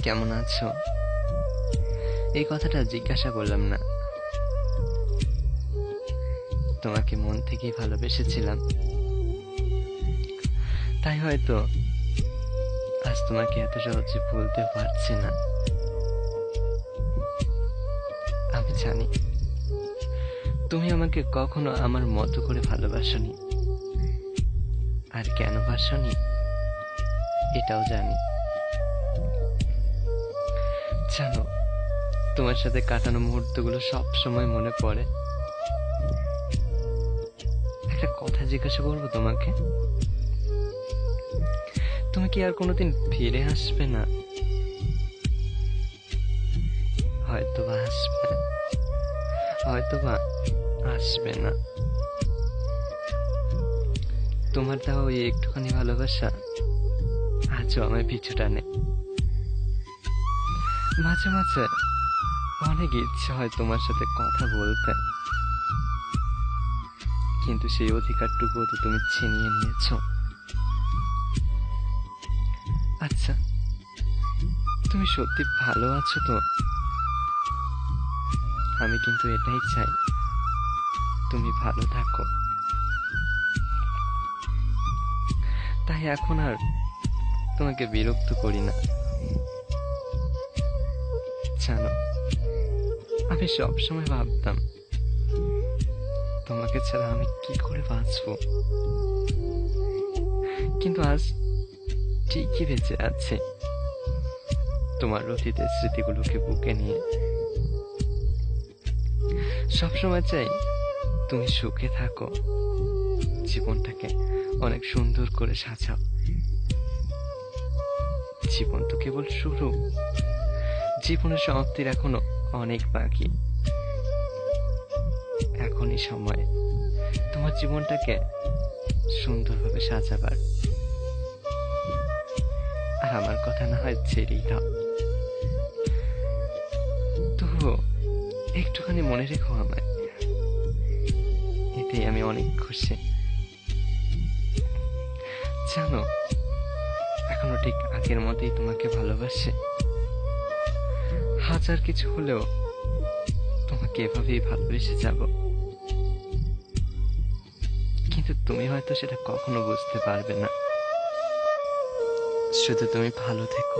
কেমন আছো? এই কথাটা জিজ্ঞাসা করলাম না, তোমাকে মন থেকেই ভালোবেসেছিলাম। তাই হয়তো আজ তোমাকে এত সহজে বলতে পারছি না। আমি জানি তুমি আমাকে কখনো আমার মতো করে ভালোবাসনি, আর কেন বাসনি এটাও জানি। জানো, তোমার সাথে কাটানো মুহূর্তগুলো সব সময় মনে পড়ে। একটা কথা জিজ্ঞাসা করবো তোমাকে, তুমি কি আর কোনোদিন ফিরে আসবে না? হয়তোবা আসবে, হয়তোবা আসবে না। তোমার দেওয়া ওই একটুখানি ভালোবাসা আজও আমায় পিছু টানে। মাঝে মাঝে অনেক ইচ্ছে হয় তোমার সাথে কথা বলতে, কিন্তু সেই অধিকারটুকু তো তুমি ছিনিয়ে নিয়েছো। আচ্ছা, তুমি সত্যি ভালো আছো তো? আমি কিন্তু এটাই চাই, তুমি ভালো থাকো। তাই এখন আর তোমাকে বিরক্ত করি না। জানো, আমি সবসময় ভাবতাম তোমাকে ছাড়া আমি কি করে বাঁচবো, কিন্তু আজ ঠিকই বেঁচে আছে তোমার অতীতের স্মৃতিগুলোকে বুকে নিয়ে। সবসময় চাই তুমি সুখে থাকো, জীবনটাকে অনেক সুন্দর করে সাজাও। জীবন তো কেবল শুরু, জীবনের সমাপ্তির এখনো অনেক বাকি। এখনই সময় তোমার জীবনটাকে সুন্দরভাবে সাজাবার। আর আমার কথা না হয় ছেড়েই দাও, তবুও একটুখানি মনে রেখো আমায়, এতেই আমি অনেক খুশি। জানো, এখনো ঠিক আগের মতোই তোমাকে ভালোবাসে। হাজার কিছু হলেও তোমাকে এভাবেই ভালোবেসে যাব, কিন্তু তুমি হয়তো সেটা কখনো বুঝতে পারবে না। শুধু তুমি ভালো থেকো।